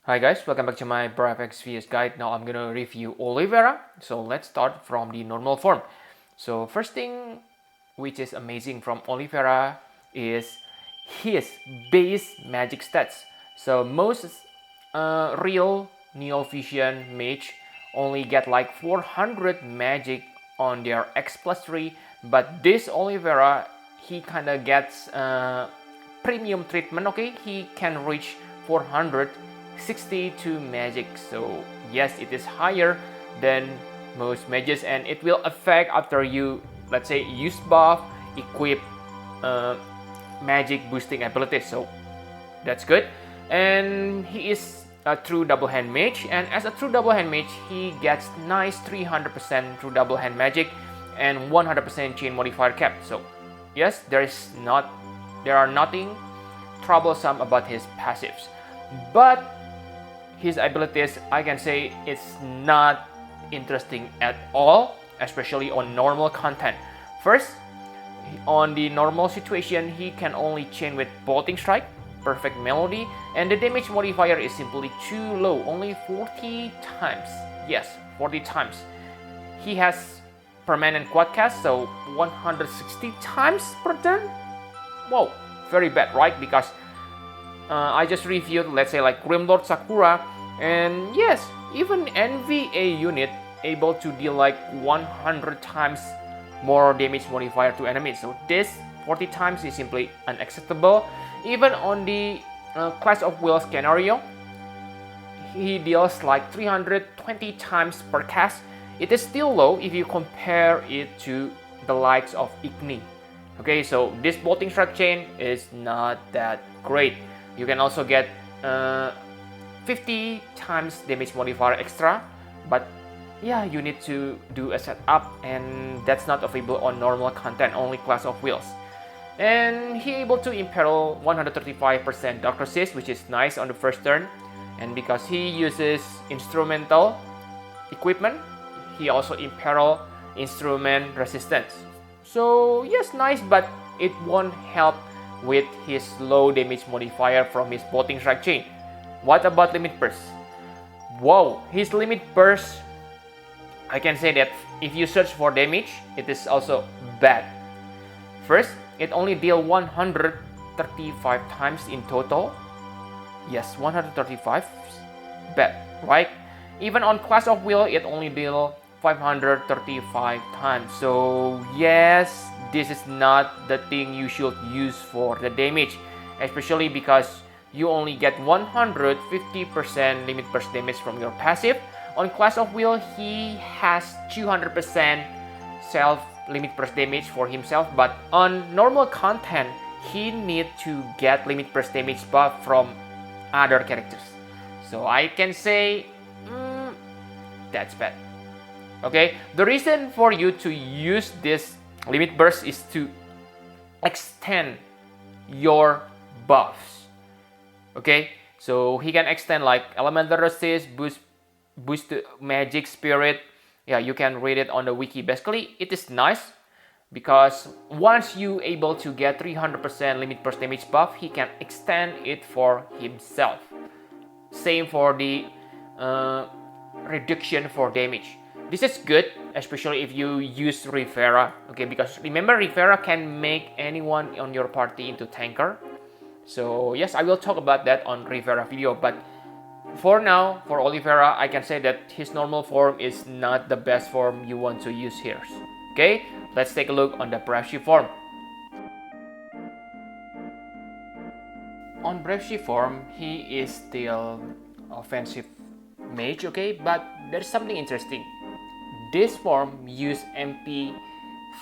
Hi guys, welcome back to my FFBE guide. Now I'm gonna review Olivera. So let's start from the normal form. So first thing which is amazing from Olivera is his base magic stats. So most real Neo Vision mage only get like 400 magic on their X+3, but this Olivera he kinda gets premium treatment. Okay, he can reach 462 magic, so yes, it is higher than most mages, and it will affect after you, let's say, use buff, equip magic boosting abilities, so that's good. And he is a true double hand mage, and as a true double hand mage he gets nice 300% true double hand magic and 100% chain modifier cap. So yes, there are nothing troublesome about his passives, but his abilities, I can say, it's not interesting at all, especially on normal content. First, on the normal situation, he can only chain with bolting strike, perfect melody, and the damage modifier is simply too low, only 40 times. Yes, 40 times. He has permanent quad cast, so 160 times per turn. Whoa, very bad, right? Because I just reviewed, let's say, like Grimlord Sakura, and yes, even NVA unit able to deal like 100 times more damage modifier to enemies. So this 40 times is simply unacceptable. Even on the Clash of Will scenario, he deals like 320 times per cast. It is still low if you compare it to the likes of Igni. Okay, so this bolting strike chain is not that great. You can also get 50 times damage modifier extra, but yeah, you need to do a setup, and that's not available on normal content, only Clash of Wills. And he able to imperil 135% Dark Resist, which is nice on the first turn, and because he uses instrumental equipment, he also imperil instrument resistance. So yes, nice, but it won't help with his low damage modifier from his bolting strike chain. What about limit burst? Wow, his limit burst, I can say that if you search for damage, it is also bad. First, it only deal 135 times in total. Yes, 135, bad, right? Even on Clash of Will, it only deal 535 times. So yes, this is not the thing you should use for the damage, especially because you only get 150% limit burst damage from your passive. On Clash of Will, he has 200% self limit burst damage for himself, but on normal content, he need to get limit burst damage buff from other characters. So I can say that's bad. Okay, the reason for you to use this limit burst is to extend your buffs. Okay, so he can extend like elemental resist, boost magic spirit. Yeah, you can read it on the wiki. Basically, it is nice because once you able to get 300% limit burst damage buff, he can extend it for himself. Same for the reduction for damage. This is good, especially if you use Rivera. Okay, because remember, Rivera can make anyone on your party into tanker. So yes, I will talk about that on Rivera video, but for now, for Olivera, I can say that his normal form is not the best form you want to use here. Okay, let's take a look on the Brave Shift form. On Brave Shift form, he is still offensive mage, okay, but there's something interesting. This form use MP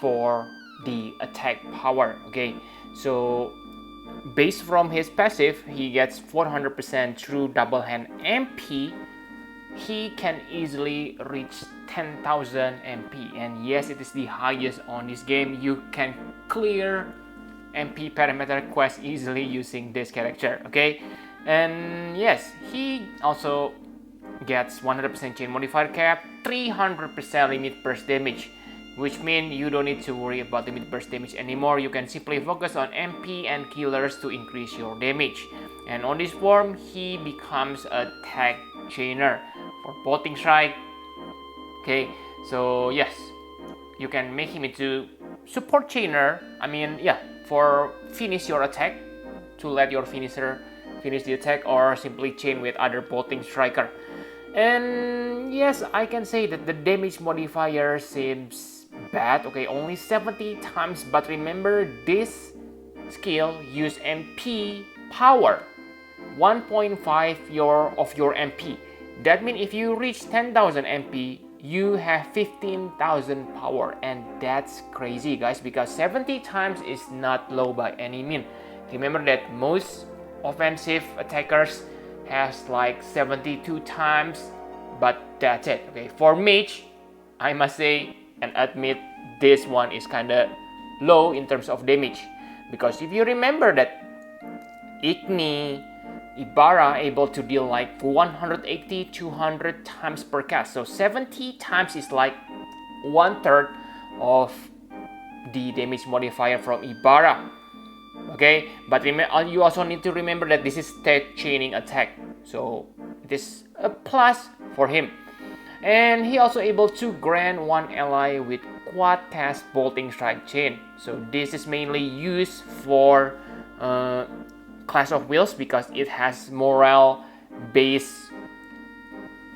for the attack power, okay, so based from his passive, he gets 400% true double hand MP. He can easily reach 10,000 MP, and yes, it is the highest on this game. You can clear MP parameter quest easily using this character, okay? And yes, he also gets 100% chain modifier cap, 300% limit burst damage, which means you don't need to worry about limit burst damage anymore. You can simply focus on MP and killers to increase your damage. And on this form, he becomes a tag chainer for bolting strike. Okay, so yes, you can make him into support chainer. I mean, yeah, for finish your attack, to let your finisher finish the attack, or simply chain with other bolting striker. And yes, I can say that the damage modifier seems bad. Okay, only 70 times, but remember this skill use MP power 1.5 of your MP. That means if you reach 10,000 MP, you have 15,000 power, and that's crazy, guys, because 70 times is not low by any mean. Remember that most offensive attackers has like 72 times, but that's it. Okay, for mage, I must say and admit this one is kinda low in terms of damage, because if you remember that Olivera able to deal like 180 200 times per cast, so 70 times is like 1/3 of the damage modifier from Olivera. Okay, but you also need to remember that this is tag chaining attack, so it is a plus for him. And he also able to grant one ally with quad task bolting strike chain, so this is mainly used for Clash of Wills because it has morale based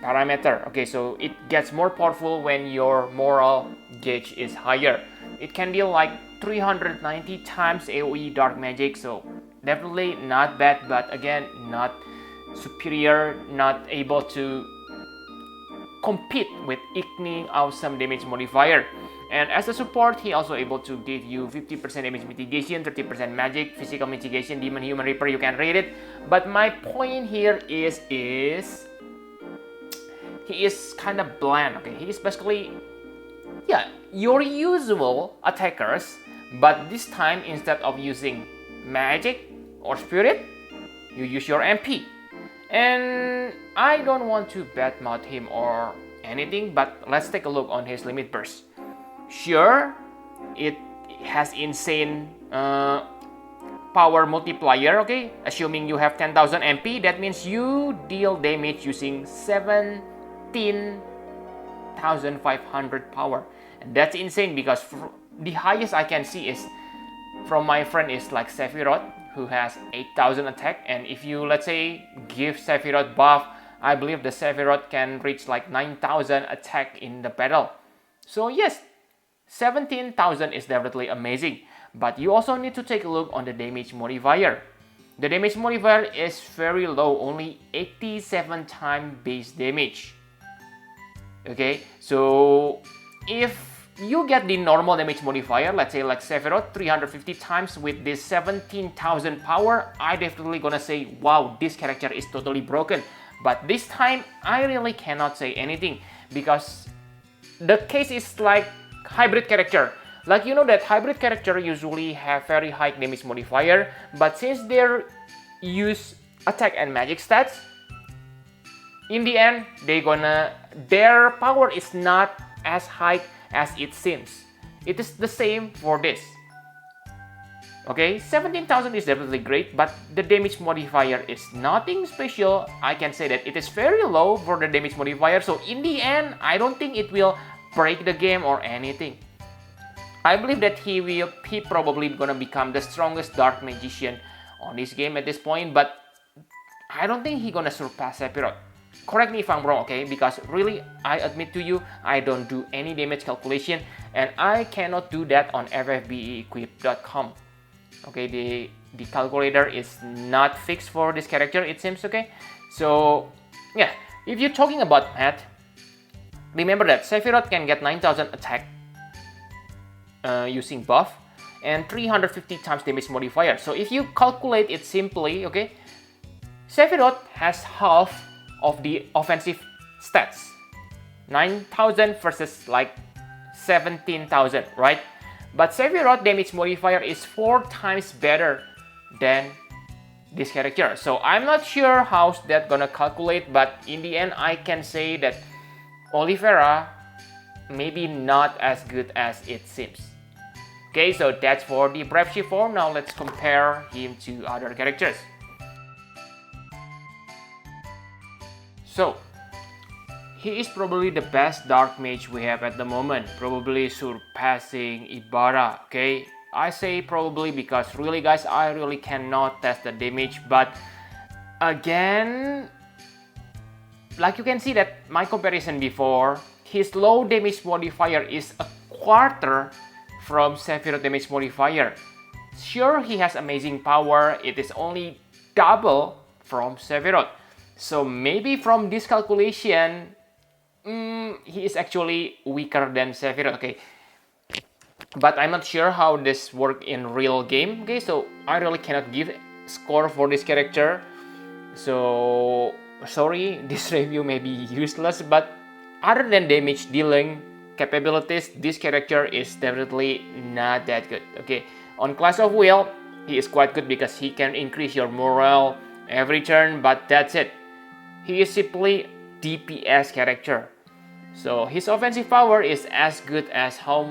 parameter. Okay, so it gets more powerful when your morale gauge is higher. It can deal like 390 times AoE dark magic, so definitely not bad, but again not superior, not able to compete with Igni awesome damage modifier. And as a support, he also able to give you 50% damage mitigation, 30% magic, physical mitigation, demon, human reaper, you can rate it. But my point here is he is kind of bland. Okay, he is basically, yeah, your usual attackers, but this time instead of using magic or spirit, you use your MP. And I don't want to badmouth him or anything, but let's take a look on his limit burst. Sure, it has insane power multiplier. Okay, assuming you have 10,000 MP, that means you deal damage using 17,500 power, and that's insane because the highest I can see is from my friend is like Sephiroth, who has 8,000 attack, and if you, let's say, give Sephiroth buff, I believe the Sephiroth can reach like 9,000 attack in the battle. So yes, 17,000 is definitely amazing, but you also need to take a look on the damage modifier. The damage modifier is very low, only 87 times base damage. Okay, so if you get the normal damage modifier, let's say like Sephiroth 350 times with this 17,000 power, I definitely gonna say, wow, this character is totally broken. But this time, I really cannot say anything because the case is like hybrid character. Like, you know that hybrid character usually have very high damage modifier, but since they use attack and magic stats, in the end, their power is not as high as it seems. It is the same for this. Okay, 17,000 is definitely great, but the damage modifier is nothing special. I can say that it is very low for the damage modifier, so in the end, I don't think it will break the game or anything. I believe that he probably gonna become the strongest dark magician on this game at this point, but I don't think he gonna surpass Sephiroth. Correct me if I'm wrong, okay? Because really, I admit to you, I don't do any damage calculation, and I cannot do that on FFBEEquip.com. Okay, the calculator is not fixed for this character, it seems. Okay, so yeah, if you're talking about math, remember that Sephiroth can get 9,000 attack using buff and 350 times damage modifier. So if you calculate it simply, okay, Sephiroth has half of the offensive stats, 9,000 versus like 17,000, right? But Sephiroth damage modifier is 4 times better than this character. So I'm not sure how's that gonna calculate, but in the end I can say that Olivera maybe not as good as it seems. Okay, so that's for the Brave Shift form. Now let's compare him to other characters. So he is probably the best dark mage we have at the moment, probably surpassing Ibarra. Okay, I say probably because really guys, I really cannot test the damage, but again, like you can see that my comparison before, his low damage modifier is a quarter from Sephiroth damage modifier. Sure, he has amazing power, it is only double from Sephiroth. So maybe from this calculation, he is actually weaker than Sephiroth, okay? But I'm not sure how this works in real game, okay? So I really cannot give score for this character. So sorry, this review may be useless, but other than damage dealing capabilities, this character is definitely not that good, okay? On Clash of Will, he is quite good because he can increase your morale every turn, but that's it. He is simply DPS character. So his offensive power is as good as how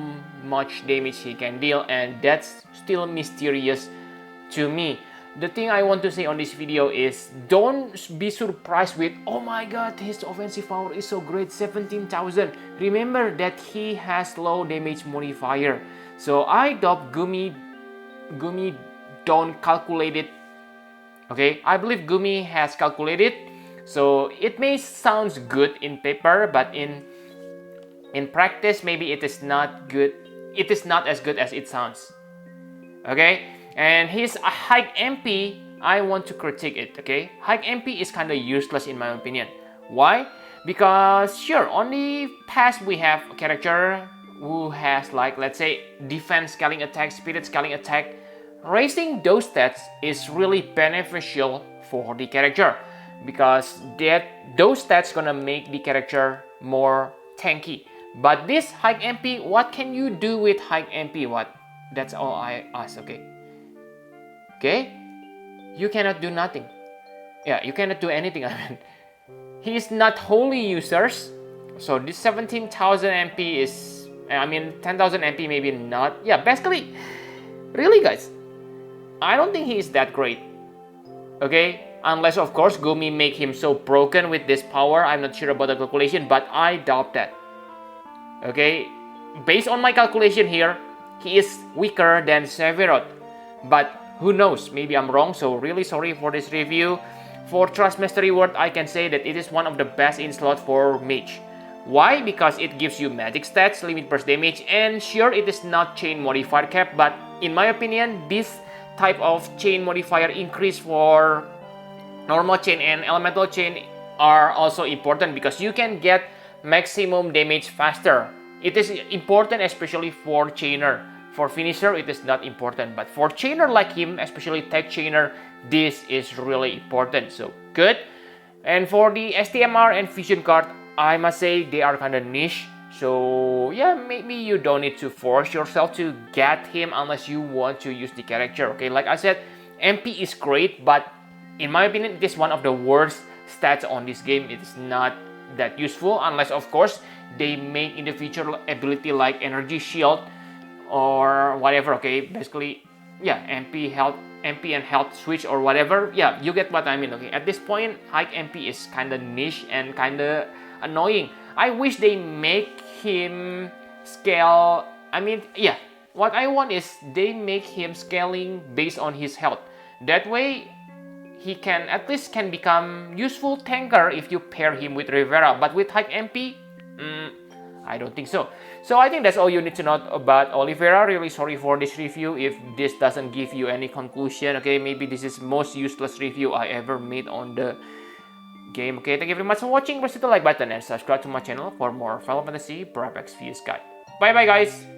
much damage he can deal, and that's still mysterious to me. The thing I want to say on this video is don't be surprised with, oh my god, his offensive power is so great, 17,000. Remember that he has low damage modifier. So I doubt Gumi don't calculate it. Okay, I believe Gumi has calculated. So it may sound good in paper, but in practice maybe it is not good. It is not as good as it sounds. Okay, and his high MP, I want to critique it. Okay, high MP is kind of useless in my opinion. Why? Because sure, on the past we have a character who has like, let's say, defense scaling attack, spirit scaling attack. Raising those stats is really beneficial for the character because those stats gonna make the character more tanky. But this high MP, what can you do with high MP? What? That's all I ask, okay? Okay? You cannot do nothing. Yeah, you cannot do anything, I mean. He is not holy users. So this 17,000 MP is, I mean, 10,000 MP maybe not. Yeah, basically, really guys, I don't think he is that great. Okay? Unless, of course, Gumi make him so broken with this power. I'm not sure about the calculation, but I doubt that. Okay? Based on my calculation here, he is weaker than Sephiroth. But who knows? Maybe I'm wrong, so really sorry for this review. For Trust Mastery Word, I can say that it is one of the best in slot for Mage. Why? Because it gives you magic stats, limit burst damage, and sure, it is not chain modifier cap, but in my opinion, this type of chain modifier increase for normal chain and elemental chain are also important because you can get maximum damage faster. It is important especially for chainer. For finisher, it is not important, but for chainer like him, especially tech chainer, this is really important. So good. And for the STMR and fusion card, I must say they are kind of niche. So yeah, maybe you don't need to force yourself to get him unless you want to use the character. Okay, like I said, MP is great, but in my opinion, it is one of the worst stats on this game. It is not that useful unless, of course, they make individual ability like energy shield or whatever. Okay, basically, yeah, MP and health switch or whatever. Yeah, you get what I mean. Okay, at this point, high MP is kind of niche and kind of annoying. I wish they make him scale. I mean, yeah, what I want is they make him scaling based on his health. That way, he can at least can become useful tanker if you pair him with Rivera. But with high MP, I don't think so. So I think that's all you need to know about Olivera. Really sorry for this review if this doesn't give you any conclusion. Okay, maybe this is most useless review I ever made on the game. Okay, thank you very much for watching. Press the like button and subscribe to my channel for more Final Fantasy Bravex Views guide. Bye bye guys.